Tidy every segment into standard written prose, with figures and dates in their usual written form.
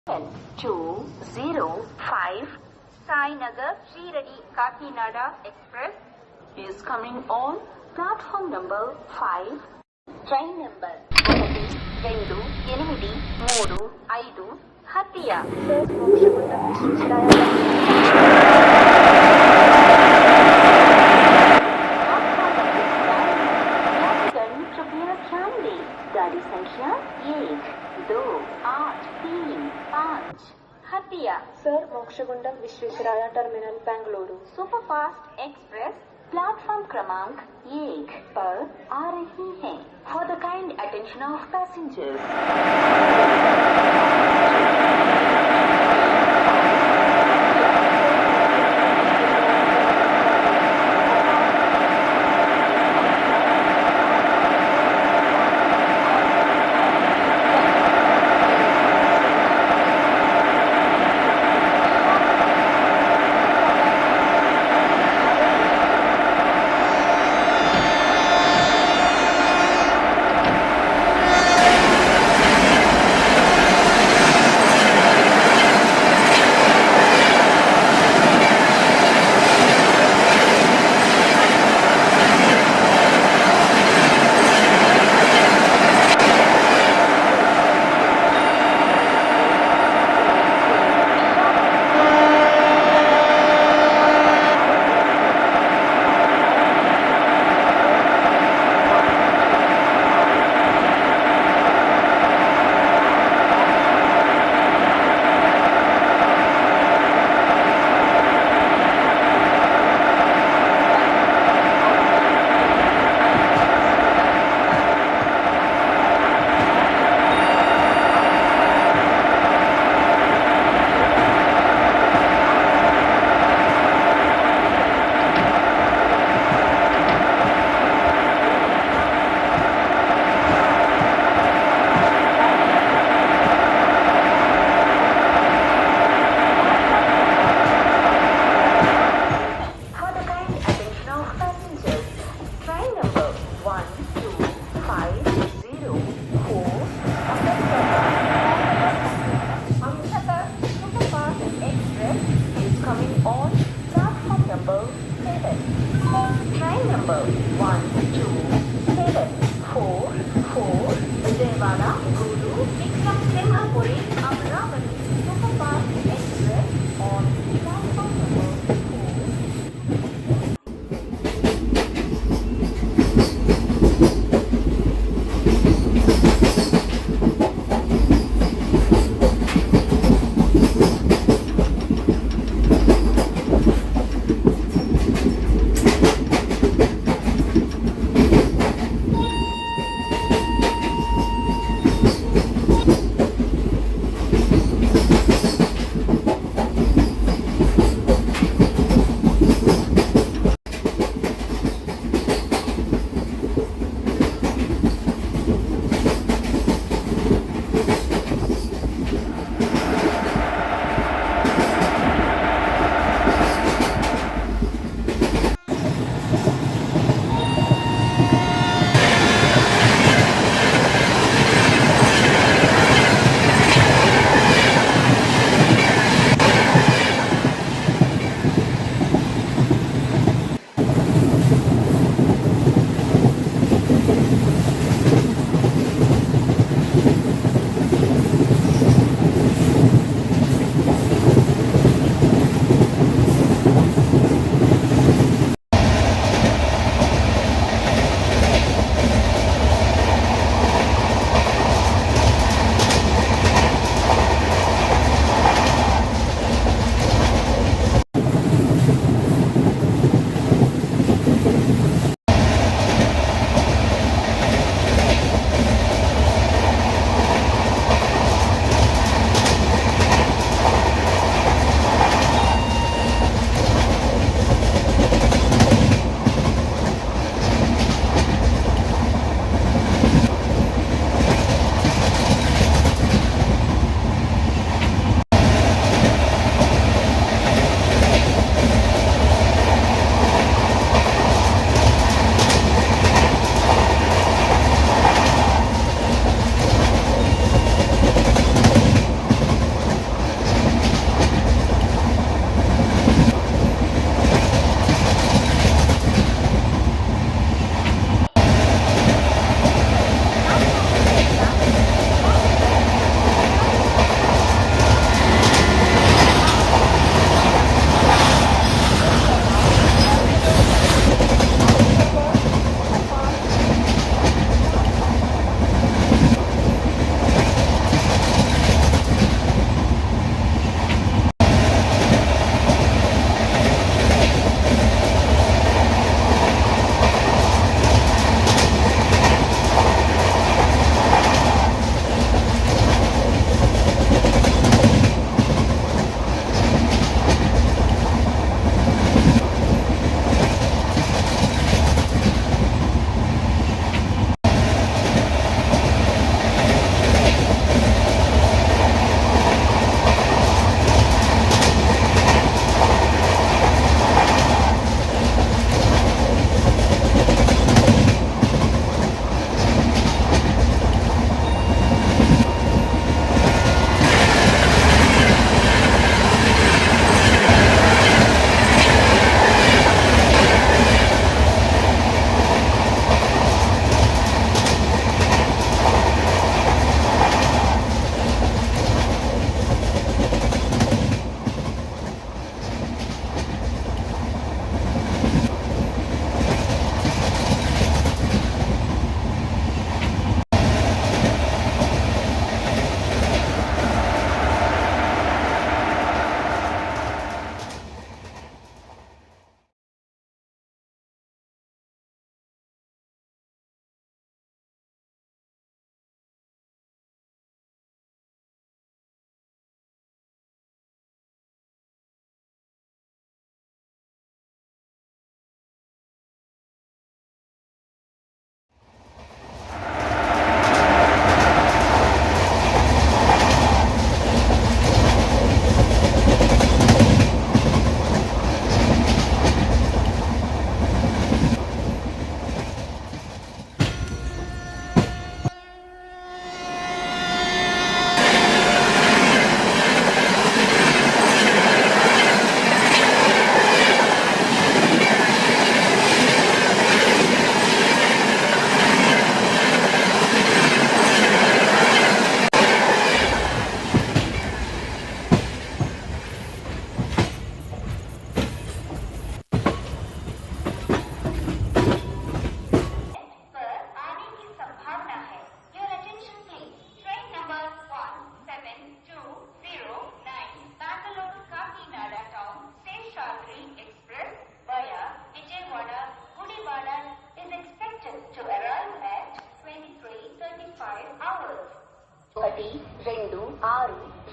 205 Sainagar Shiradi Kakinada Express is coming on platform number 5. Train number 1, 2, 8, 3, Hatia. Sir, Mokshamunda गाड़ी संख्या 1, 2, 8, 3, 5 Hatia Sir Mokshagundam Visvesvaraya terminal Bengaluru superfast express platform क्रमांक 1 पर आ रही है for the kind attention of passengers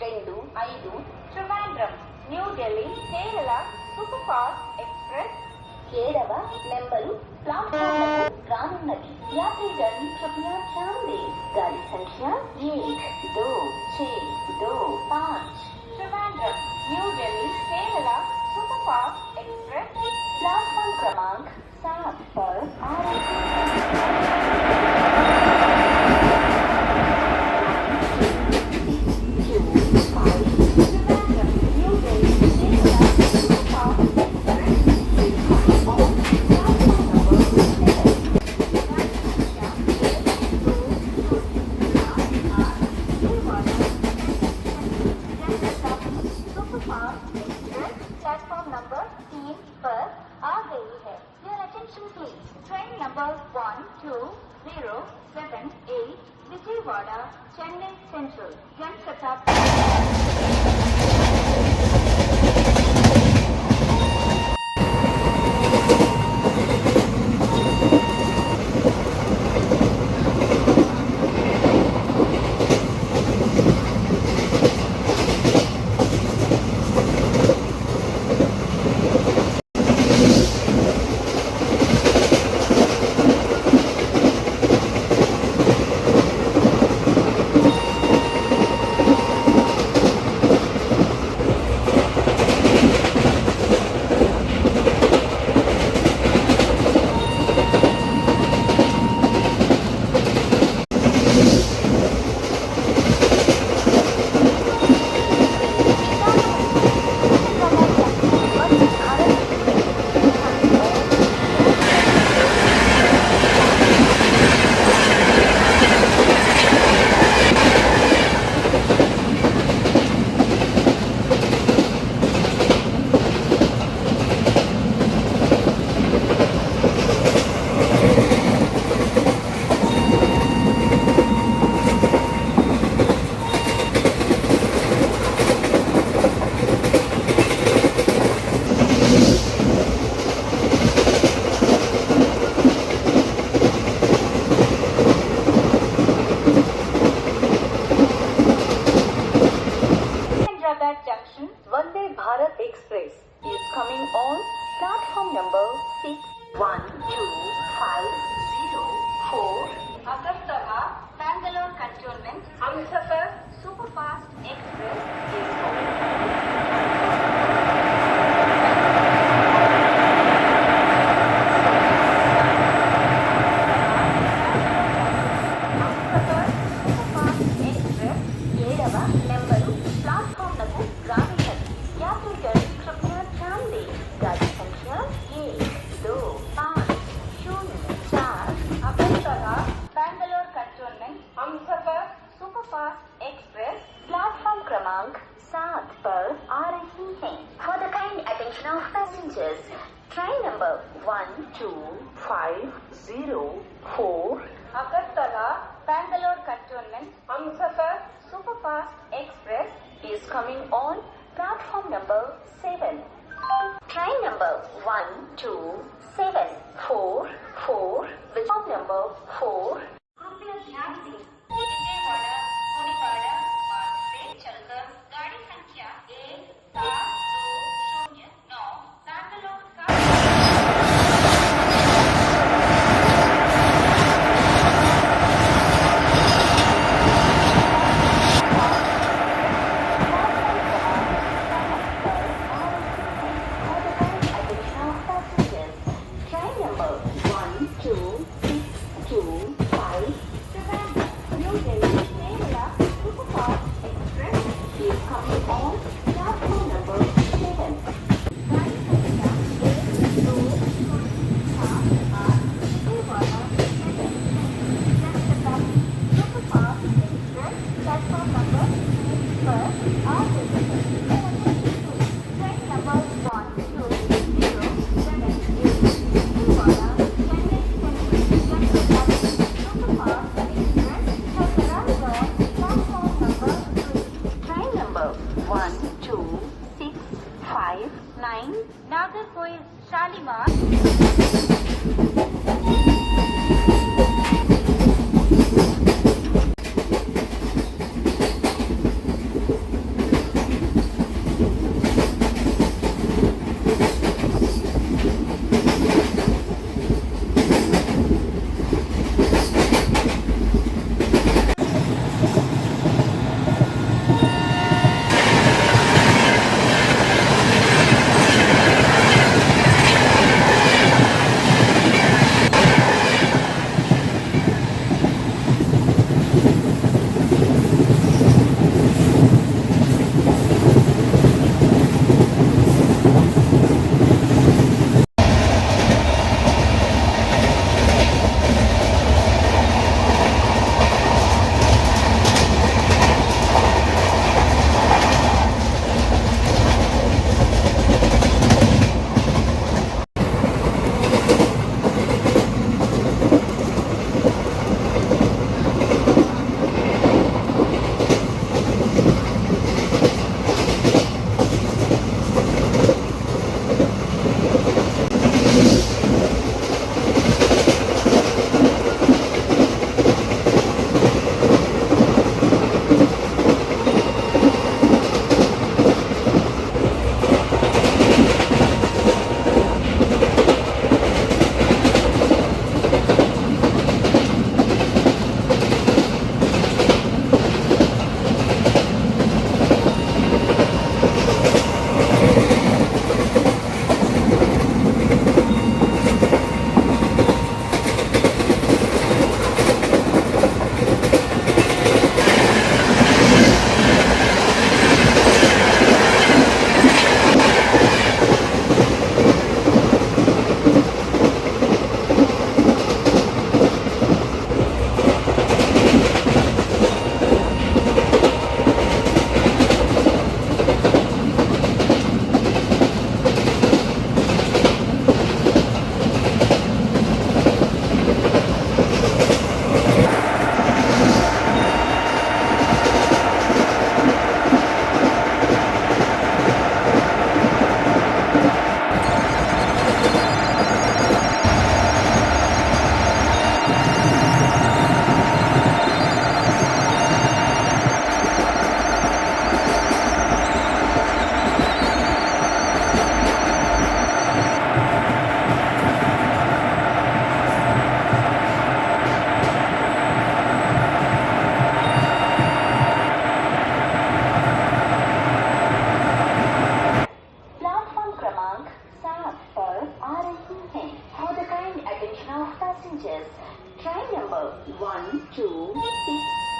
2-5 Trivandrum, New Delhi, Kerala Superfast Express 7వ number platform రానున్నది. यात्रीगण कृपया ध्यान दें. गाड़ी संख्या 1, 2, 6, 2, 5 Trivandrum, New Delhi, Kerala Superfast Express platform क्रमांक 7 पर आ रही प्लेटफॉर्म नंबर 3 पर आ गई है. Your attention please. Train number 12078 Vijayawada, Chennai Central. Jansatabdi. Junction, Vande Bharat Express is coming on platform number 61250 Agartala, Bangalore Cantonment. Humsafar Superfast Express is coming on. Superfast Express platform क्रमांक 7 पर आ रही है. For the kind attention of passengers, train number 12504 Agartala, Bangalore Cantonment. Humsafar Superfast Express is coming on platform number 7. Train number 12744 platform number 4. कृपया ध्यान दें. विजयवाड़ा गुड़ीवाड़ा मार्ग से चलकर गाड़ी संख्या 17209 बैंगलोर का train number 12625 New Delhi, Kerala Superfast Express is coming on platform number 7. गाड़ी संख्या 12278 Vijayawada Janshatabdi superfast express platform number 3 पर आ गई है. Train number 12078 Vijayawada Chennai central Janshatabdi superfast express platform number 3. Train number 12659 Nagarkoil Shalimar.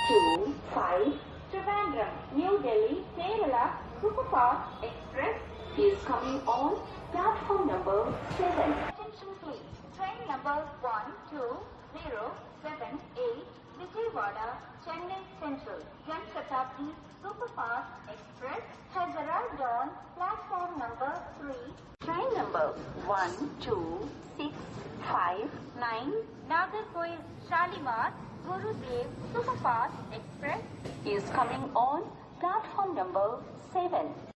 625 Trivandrum, New Delhi, Kerala Superfast Express is coming on platform number 7. Attention please. Train number 12078 Vijayawada, Chennai Central, Jan Shatabdi Superfast Express has arrived on platform number 3. Train number 12659 Nagarkoil Shalimar Gurudev Superfast Express is coming on platform number 7.